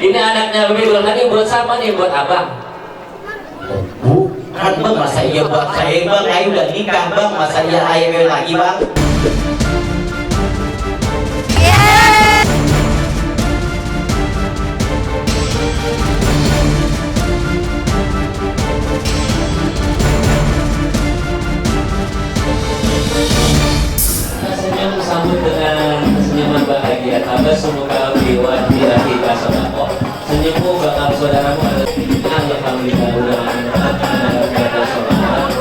Ini anaknya Bebedul Hadi buat siapa nih? Buat abang. Bukan bang, masa iya buat saya bang? Ayo udah nikah bang, masa iya ayo lagi bang? Senyum sambut dengan senyuman bahagia. Tabas semoga biwa dirahi kasodako. Senyummu bakal saudaramu ada. Alhamdulillah udah kata sholat.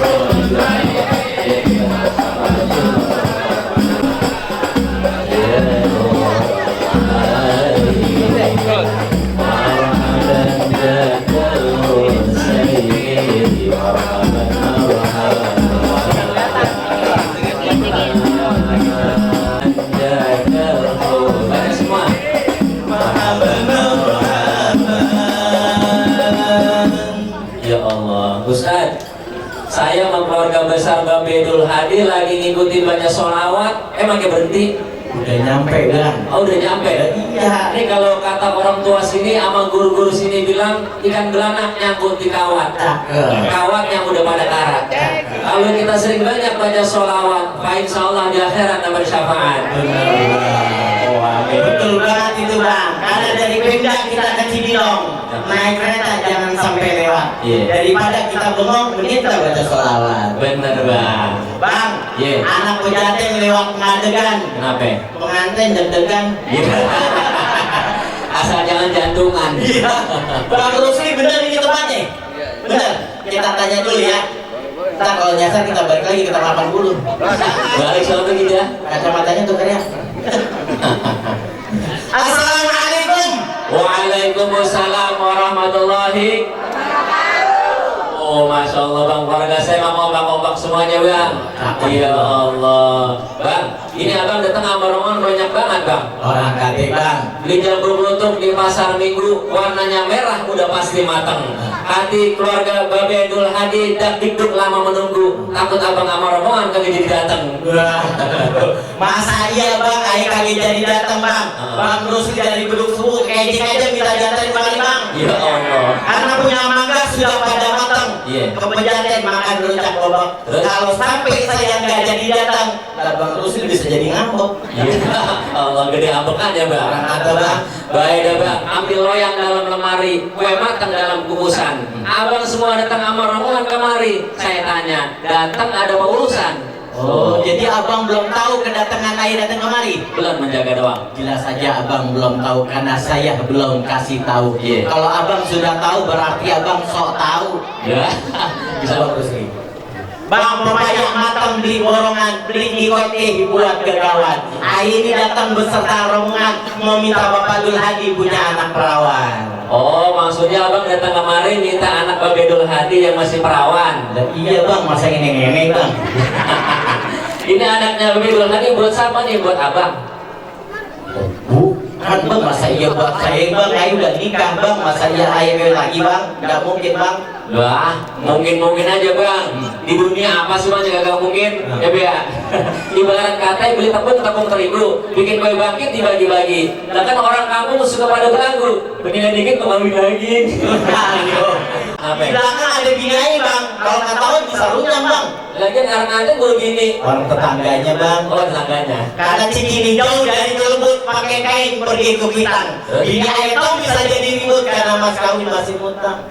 Ustaz, saya sama keluarga besar Bebedul Hadi lagi ngikutin baca sholawat, makin berhenti. Udah nyampe bang. Oh udah nyampe? Iya. Ini kalau kata orang tua sini sama guru-guru sini bilang ikan belanak nyangkut di kawat. Kawat yang udah pada karat. Kalau kita sering banyak baca sholawat, insya Allah di akhirat dapat syafaat. Betul banget itu bang. Karena dari Pemda kita ke Cibinong naik kereta jangan sampai lewat. Daripada kita bengong, kita baca sholawat. Bener bang. Bang, anak pejaten lewat ngadegan. Kenapa? Pengantin deg-degan. Asal jangan jantungan. Bang Rusli bener ini tempatnya? Bener. Kita tanya dulu ya. Ntar kalau nyasar kita balik lagi ke 80. Balik soal begitu ya. Kacamatanya tuh ya. Assalamualaikum. Waalaikumsalam warahmatullahi. Oh masya Allah bang, keluarga saya mau ombak-ombak semuanya bang. Ya Allah bang, ini abang datang sama rombongan banyak banget bang. Orang kate bang. Beli jambu blutung di pasar Minggu, warnanya merah udah pasti mateng. Hati keluarga Bebedul Hadi dak dikduk lama menunggu. Takut abang sama rombongan kagak jadi datang. Masa iya bang, ayo kagak jadi datang bang. Bang terus dari beduk subuh kayak aja minta datang kembali bang. Ya Allah. Karena punya mangga sudah pada matang. Kepejaten makan rujak bobok. Kalau sampai saya nggak jadi datang, bang Rusli bisa jadi ngambek. Allah gede ambekan ya bang. Ada bang. Baik dah bang, ambil loyang dalam lemari, kue matang dalam kukusan. Abang semua datang sama rombongan kemari. Saya tanya, datang ada apa urusan? Oh, jadi abang belum tahu kedatangan ayah datang kemari? Belum, menjaga doang. Jelas saja abang belum tahu karena saya belum kasih tahu. Kalau abang sudah tahu berarti abang sok tahu. Ya, bisa bagus nih. Bang pepaya matang beli borongan, beli dikote buat gagawan. Ini datang beserta rombongan mau minta Bapak Dul Hadi punya anak perawan. Oh, maksudnya abang datang kemari minta anak Bebedul Hadi yang masih perawan. Iya bang, masa ini nenek bang. Ini anaknya Bebedul Hadi buat siapa nih? Buat abang. Bukan bang, masa iya buat saya bang? Ayo udah nikah bang, masa iya ayo lagi bang? Nggak mungkin bang. Wah, mungkin aja bang. Di dunia apa sih bang yang gak mungkin? Ya bea. Ibarat kata beli tepung terigu, bikin kue bangkit dibagi-bagi. Nah kan orang kampung suka pada berlagu. Benih dikit kembali daging. Di belakang ada bininya bang. Kalau nggak tahu bisa runyam bang. Lagian orang-orang gue gini. Orang tetangganya bang. Oh tetangganya. Karena Cikini jauh dari Cilebut pakai kain pergi ke Kitang. Bini ayah tahu bisa jadi ribut karena mas kawin masih mutang.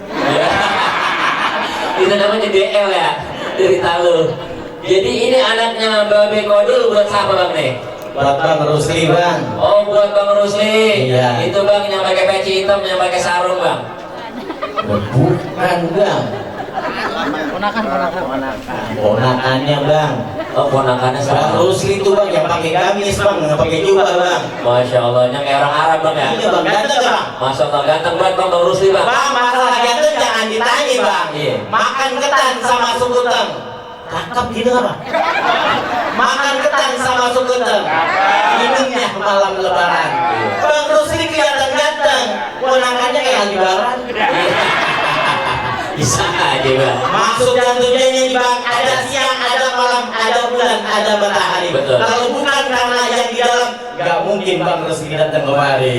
Itu namanya DL ya, cerita lu. Jadi ini anaknya Babe Kodul buat siapa bang nih? Buat Bang Rusli bang. Oh buat Bang Rusli. Iya. Itu bang yang pakai peci hitam, yang pakai sarung bang. Bukan bang. Ponakannya bang. Oh ponakannya Bang sama. Rusli itu bang yang pakai gamis bang, yang pakai jubah bang. Masya Allah, yang kayak orang Arab bang ya. Iya bang, ganteng bang. Masya Allah ganteng banget Bang Rusli bang. Bang masalah ganteng jangan ditanya bang. Makan ketan sama sukuteng. Cakep gitu nggak bang? Makan ketan sama sukuteng. Minumnya malam lebaran. Bang Rusli kelihatan ganteng. Ponakannya kayak Aldebaran. Bisa aja bang. Maksud dan tujuannya nih bang, ada siang, ada malam, ada bulan. bulan, ada matahari. Betul. Kalau bukan karena yang di dalam, nggak mungkin Bang Rusli datang kemari.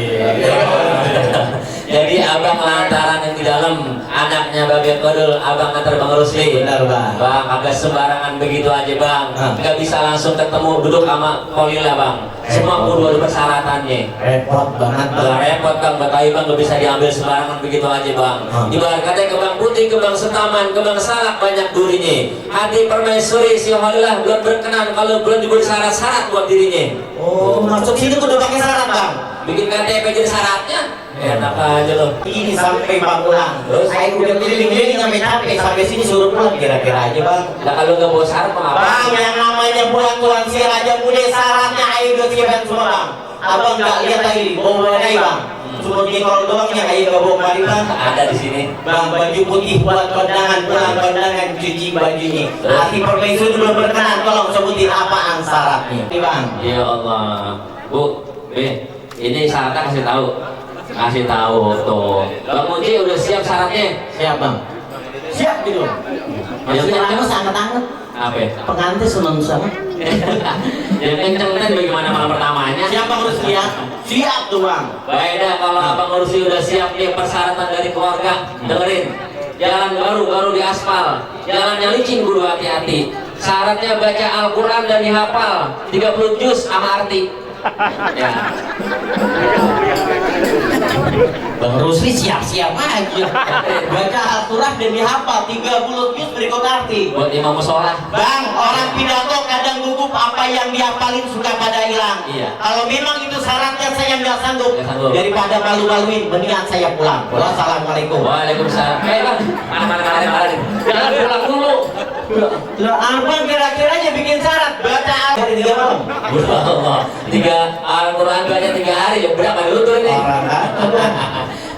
Jadi abang lantaran yang di dalam anaknya Babe Kodul, abang antar Bang Rusli. Benar, Bang. Bang, agak sembarangan begitu aja bang. Nggak bisa langsung ketemu duduk sama Kolila bang. Semua kudu ada persyaratannya. Repot banget Nggak Bang. repot bang, betawi bang nggak bisa diambil sembarangan begitu aja bang. Ibarat katanya kebang putih, kebang setaman, kebang salak banyak durinya. Hati permaisuri si Halilah belum berkenan kalau belum diberi syarat-syarat buat dirinya. Oh, masuk sini kudu pakai syarat Bang. Bikin KTP jadi syaratnya. Enak aja loh. Ini sampai Bang pulang. Terus saya udah keliling-keliling sampai capek, sampai sini suruh pulang kira-kira aja Bang. Nah kalau nggak bawa syarat mengapa? Bang, yang namanya bulan Tuhan si Raja Muda syaratnya ayo udah siapkan semua Bang. Abang nggak lihat lagi bawa badai Bang. Cuma kalau doang yang ayo nggak bawa mari Bang. Ada di sini. Bang, baju putih buat kondangan, pulang kondangan cuci bajunya. Hati permaisuri belum berkenan, tolong sebutin apaan syaratnya. Nih Bang. Ya Allah, Bu, ini syaratnya kasih tahu tuh. Bang Muji udah siap syaratnya? Siap Bang. Siap gitu. Maksudnya apa sangat-sangat? Apa? Pengantin seneng sama. Yang kenceng kan bagaimana malam pertamanya? Siap Bang Rusli ya? Siap tuh Bang. Baik dah, kalau Abang Rusli udah siap nih persyaratan dari keluarga, dengerin. Jalan baru diaspal, jalannya licin guru hati-hati. Syaratnya baca Al-Quran dan dihafal 30 juz sama arti. Ya. Bang Rusli siap-siap aja. Baca Al-Quran dan dihafal 30 juz berikut arti. Buat imam musola. Bang, orang pidato kadang gugup apa yang dihafalin suka pada hilang. Iya. Kalau memang itu syaratnya saya nggak sanggup. Nggak sanggup. Daripada malu-maluin, mendingan saya pulang. Wassalamualaikum. Waalaikumsalam. Bang, mana. Jangan pulang dulu. Lah abang kira-kiranya bikin syarat baca dari 3 malam. Ya Allah, 3 Al-Quran baca 3 hari, ya berapa dulu tuh ini?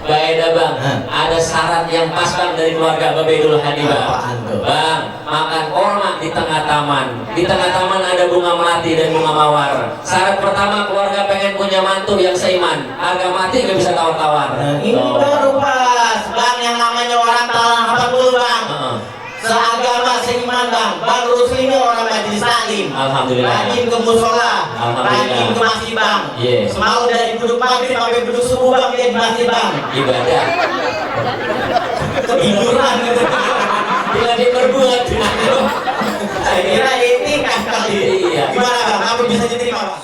Baik dah bang, ada syarat yang pas bang dari keluarga Babeidul Hadi bang. Apaan tuh? Bang, makan korma di tengah taman. Di tengah taman ada bunga melati dan bunga mawar. Syarat pertama keluarga pengen punya mantu yang seiman. Harga mati nggak bisa tawar-tawar. Nah, ini Tuh. baru pas bang yang namanya orang talang apa dulu bang. Heeh. Seagama seiman bang. Bang Rusli ini orang majelis taklim. Alhamdulillah. Rajin ke musola, Alhamdulillah. rajin ke masjid bang. Iya. Semalam dari duduk maghrib sampai duduk subuh bang dia di masjid bang. Ibadah. Tiduran gitu. Bila diperbuat. Saya kira ini kan kali. Iya. Gimana bang? Apa bisa diterima bang?